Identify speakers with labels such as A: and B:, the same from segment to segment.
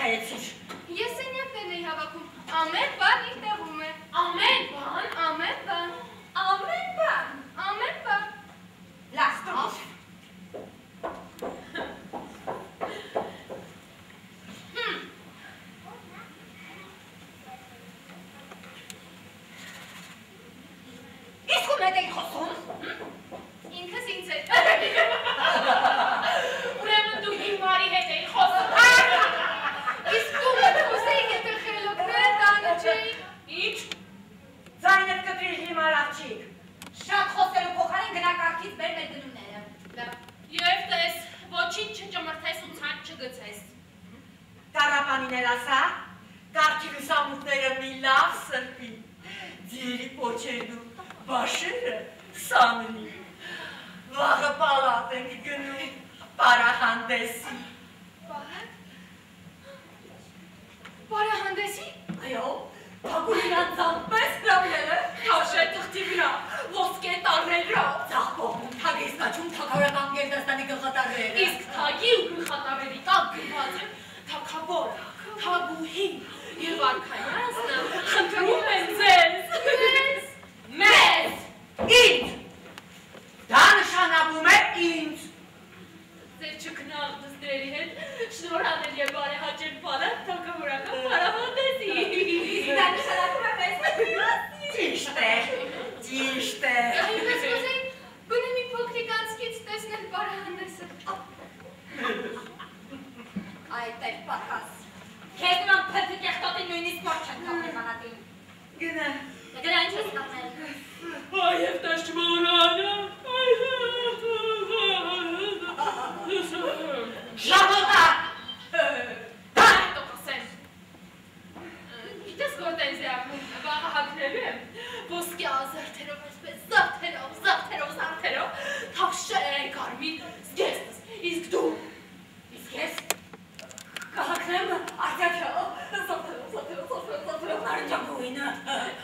A: արքայեցիր։
B: Ես սենյակներն էի հավաքում, ամեն բան իր տեղում է։ Ամեն բան, ամեն բան, ամեն բան, ամեն բան։
A: Լավ, տուր։ Իսկ ում հետ էի խոսում։
B: Ինքս ինձ հետ։ Ուրեմն դու հիմարի հետ էի խոսում։ Իսկ դու խոսեի եթե խելոքները տանը չէի։
A: Ինչ։ Ձայնդ կտրիր հիմար աղջիկ։ Շատ խոսելու փոխարեն գնա կարգից բեր մեր գնումները։
B: Լավ։ Եվ տես, ոչինչ չճմրթես ու ցած չգցես։
A: Տառապանին էլ ասա, կարգի լուսամուտները մի լավ սրբի, ձիերի պոչերն ու բաշերը սանրի, վաղը պալատ ենք գնում պարահանդեսի։
B: Պարահանդեսի։
A: Այո, թագուհին անձամբ պես հրավիրել է, թաշե թղթի վրա, ոսկե տարրերով, ձախ կողմում թագի սկաչում թագավորական գերդաստանի գլխատարները։
B: Իսկ թագի ու գլխատարների տակ գրված է թագավոր, թագուհի և արքայազնը խնդրում են ձեզ։
A: Մեզ։ Ինձ։ Դա նշանակում է ինձ։
B: Ձեր չքնաղ դստերի հետ շնորհանել և բարեհաճել պարան թագավորական պարահանդեսի։
A: Դա նշանակում է մեզ։ Ճիշտ է, ճիշտ է։
B: Այնպես կուզեի գոնե մի փոքրիկ անցքից տեսնել պարահանդեսը։
A: Այդ է պակաս։ Քեզ նման փրկի կեղտոտի նույնիսկ մոտ չեն կապնել մանատին։ Գնա։ Գնա ինչ ես կապնել։
B: Այև տաշմորանը։
A: Ժամոտա։
B: Հետո կասեմ։ Գիտես գորտենզիա, վաղը հագնելու եմ, ոսկե ազարդերով այսպես, զարդերով, թավշեր, կարմիր, զգեստս, իսկ դու,
A: Իսկ ես կհագնեմ արդյակը, զարդերով նարնջագույնը։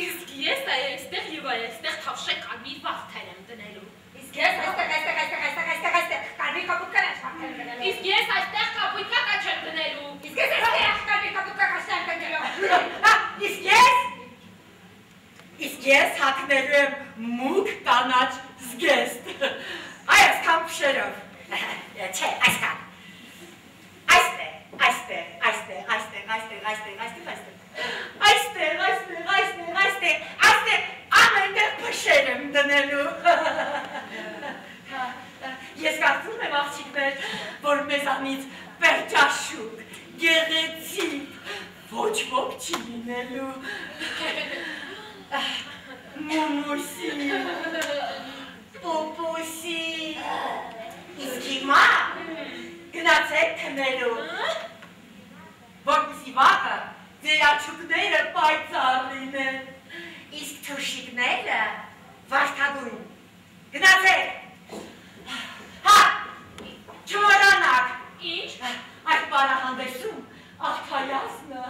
B: իսկ ես այստեղ և այստեղ թավշե կարմիր վաղթեր եմ դնելու։
A: Իսկ ես այստեղ, կարմիր կապուտկան եմ շարդեր դնելու։
B: Իսկ ես այստեղ կապույտկա չեմ դնելու։
A: Իսկ ես այստեղ կարմիր կապուտկա կաշտեմ դնելու։ Իսկ ես հագնելու եմ մուգ կանաչ զգեստ։ Այսքան փշերով։ Չէ, այսքան։ Այստեղ ամենտեղ փշեր եմ դնելու։ Ես կարծում եմ աղջիկներ, որ մեզանից պերճաշուկ, գեղեցիկ, ոչ ոք չի լինելու։ Մումուսի, պոպոսի, իսկ հիմա գնացեք քնելու, որպեսզի վաղը ձեր աչուկները պայծառ լինեն, իսկ թուշիկները վարդագույն։ Գնացեք։ Հա, չմոռանաք։
B: Ինչ։
A: Այդ պարահանդեսում արքայազնը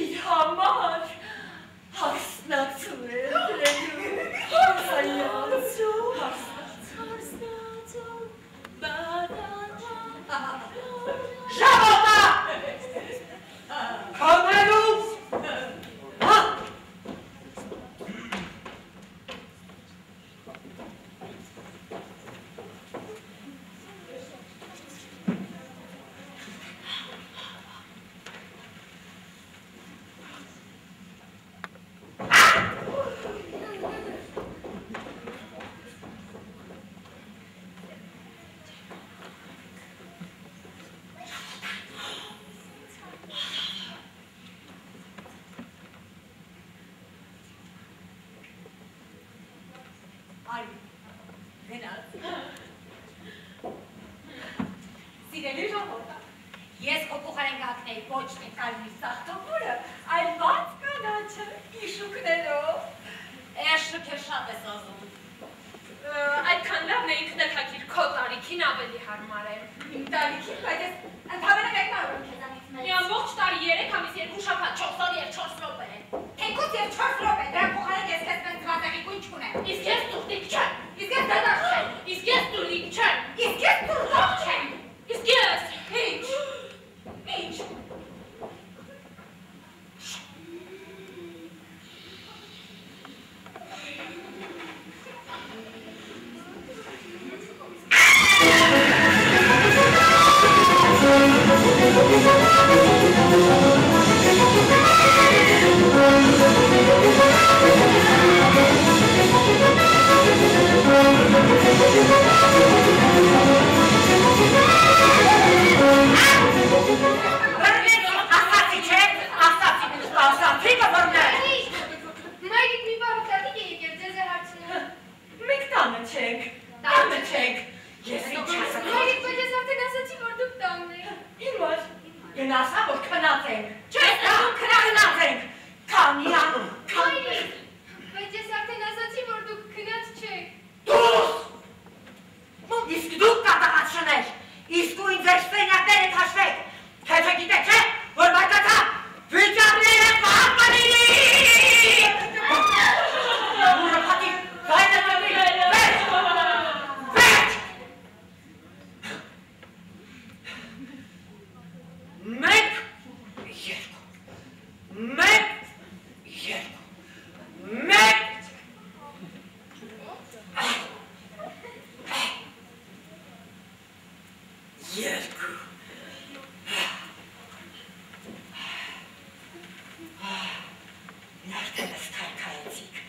A: իր համար հարսնացու է դրելու։ Ժամոտա։ Քամելուց։ Սիրելի ժողովուրդ, ես քո փոխարեն կհագնեի ոչ թե կարմիր սաղթողորը, այլ բաց կանաչը իշուկներով։ Էշը քեզ շատ ես ասում։
B: Այդքան լավն է ինքնդ հագիր, քո տարիքին ավելի հարմար է։
A: Իմ տարիքին, բայց ես ընդհանրապես մեկնարում եմ քեզանից մեծ։
B: Մի ամբողջ տարի 3 ամիս 2 շաբաթ 4 օր և 4 րոպե։
A: Թեկուզ և 4 րոպե, դրա փոխարեն ես քեզ մեծ ծվածեղի գույն չունեմ։
B: Իսկ ես տուղտիկ չեմ։
A: Իսկ ես դադար չեմ։
B: Իսկ ես տուլիկ չեմ։
A: Իսկ ես տուղտող չեմ։
B: Իսկ ես։
A: Ինչ։ ասա, որ քնած ենք։ Չես ասում քնած ենք։ Քանի
B: Այ, բայց ես արդեն ասացի, որ դուք քնած չեք։
A: Դուս! Իսկ դուք կատաղացնեք, իսկույն ձեր սենյակները թաշվեք, թե չգիտեք չէ, որ բարկացա, վիճարները պահապանիլի! Ուրը պատի, գայնը տվի, վեջ! Վեջ! Մեկ, երկու, մեկ, երկու, մեկ, երկու, նարդել ես կարկայեցիք,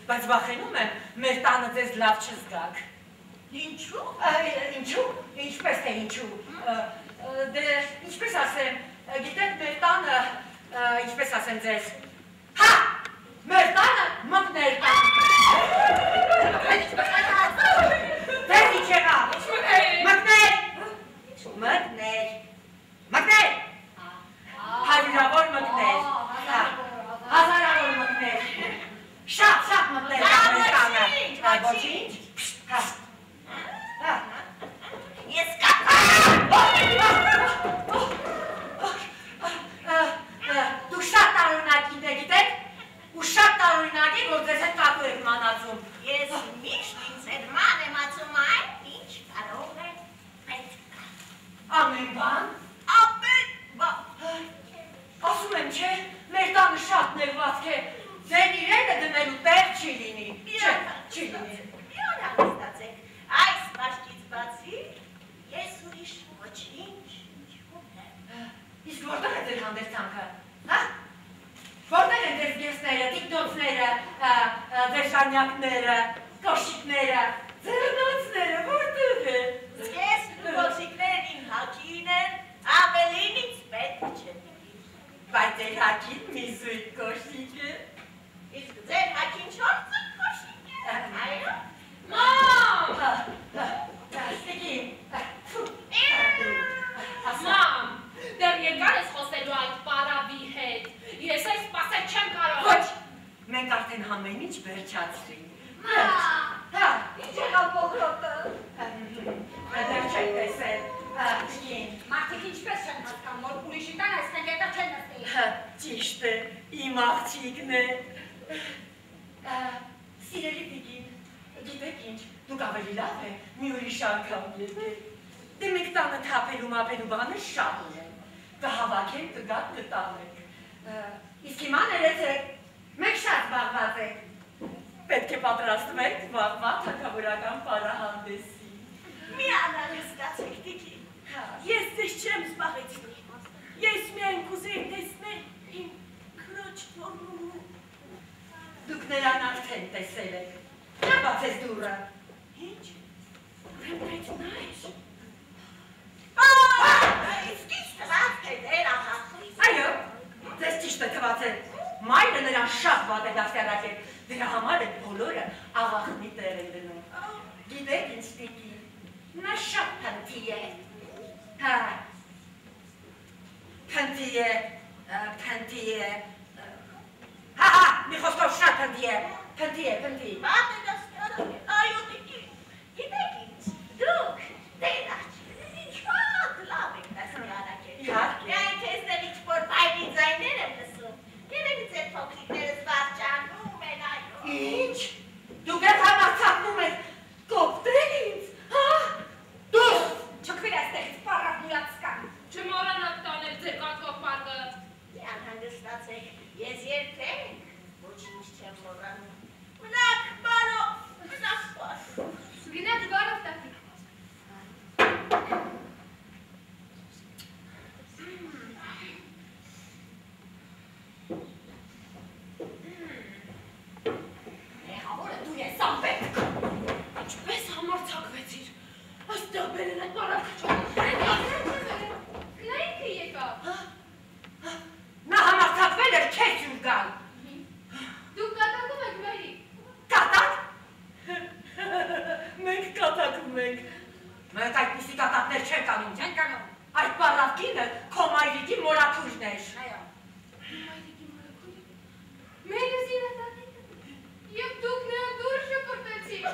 A: բայց վախենում եմ, մեր տանը ձեզ լավ չզգաք։ Ինչու՞։ Ինչու՞, ինչպես թե ինչու։ Դե, ինչպես ասեմ, գիտեք, մեր տանը, ինչպես ասեմ ձեզ, հա, մեր տանը մկներ տան։ Դες ինչ եղավ։ Մկներ։ Մկներ։ Մկներ։ Հարյուրավոր մկներ։ Հազարավոր մկներ։ Շատ մտներ կան մեր տանը։ Ոչինչ։ Ամեն բան։
C: Ամեն բան։
A: Ասում եմ չէ, մեր տանը շատ նեղվածք է, ձեր իրենը դնելու տեղ չի լինի, չի լինի։
C: Միոն հանգստացեք, այս բաշկից բացի, ես ուրիշ ոչինչ չունեմ։
A: Իսկ որտեղ է ձեր հանդերձանքը, հա? Որտեղ են ձեր զգեստները, տիկնոցները, ձեր շարնյակները, կոշիկները, ձեռնոցները, որտեղ է։
C: Զգեստ ու կոշիկներն իմ հագին են, ավելին ինձ պետք չեն։
A: Բայց ձեր հագին մի զույգ կոշիկ է։
C: Իսկ ձեր հագին չորս կոշիկ է, այո։
B: Մամ!
A: Ստիկին,
B: Մամ, դեռ երկար ես խոսելու այդ պարավի հետ, ես այս սպասել չեմ կարող։
A: ոչ, մենք արդեն համեն ինչ վերջացրին։ Հա,
C: Ինչ եղավ փոքրոտը։
A: դեռ չեք տեսել, ստիկին։
D: Մարդիկ ինչպես չեն հասկանում, որ ուրիշի տան այստեղ հետը չեն նստի։
A: Ճիշտ է, իմ աղջիկն է։ Սիրելի Տիկին, գիտեք ինչ, դուք ավելի լավ է մի ուրիշ անգամ եկեք։ Դե մենք տանը թափելու մապելու բանը շատ ունեն։ Կհավաքենք, կգաք, կտանենք։ Իսկ հիմա ներեցեք, մենք շատ զբաղված ենք։ Պետք է պատրաստվենք վաղվա թագավորական պարահանդեսի։
C: Մի անհանգստացեք, Տիկին։ Ես ձեզ չեմ զբաղեցնի։ Ես միայն կուզեի տեսնել իմ քրոջ թորմու։
A: Դուք նրան արդեն տեսել եք։ Նա բացեց դուռը։
C: Ինչ։ Ուրեմն այդ նա է։ Իսկ ինչ թվաց թե դեր աղախլիս։
A: Այո, ձեզ ճիշտ է թվացել։ Մայրը նրան շատ վատ է դաստիարակել։ Դրա համար էլ բոլորը աղախնի տեղ են դնում։ Գիտեք ինչ Տիկին, նա շատ փնթի է։ Հա, փնթի է, հա, մի խոսքով շատ փնթի է, փնթի։
C: Բատ է դաստիարակել, այո Տիկին։ Գիտեք ինչ, դուք դեր աղջիկներին շատ լավ եք դաստիարակել։
A: Իհարկե։
C: Միայն քեզներ ինչ-որ բայրի ձայներ եմ լսում։ Երևի ձեր փոքրիկները զվարճանում են, այո։
A: Ինչ, դուք եք համարձակնում եք կոպտել ինձ, հա, դուք։
D: Չքվիր այստեղից պարավ նույացկան։
B: Չմոռանաք տանել ձեր կատվող պարկը։
C: Մի անհանգստացեք, ես երբեք ոչինչ չեմ մոռանում։ Մնաք բարով, մնաք բարով։
B: Գնաց բարով տատիկ։
D: Մեղավորը դու ես ամպետ։
B: Ինչպես համարձակվեցիր, այստեղ բերել այդ պարավը չոք։ Նա ինքը եկավ։
A: Նա համարձակվել էր քեզ յուր գալ։
B: Դուք կատակում եք մերի։
A: Կատակ։ Մենք կատակում ենք։ Մենք այդպիսի կատակներ չենք անում։
D: Չեն կանում։
A: Այդ պարավկինը քո մայրիկի մորաքույրն էր։
D: Այո։
B: Մերը զիրատատիկը։ Եվ դուք նրան դուր շպրտեցիք։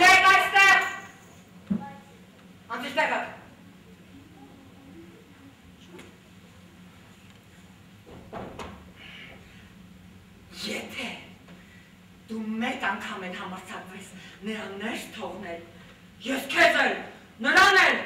A: Եկ այստեղ։ Անտիստեղը։ Եթե դու մեկ անգամ են համարձակվես նրան ներս թողնել, ես քեզ էլ, նրան էլ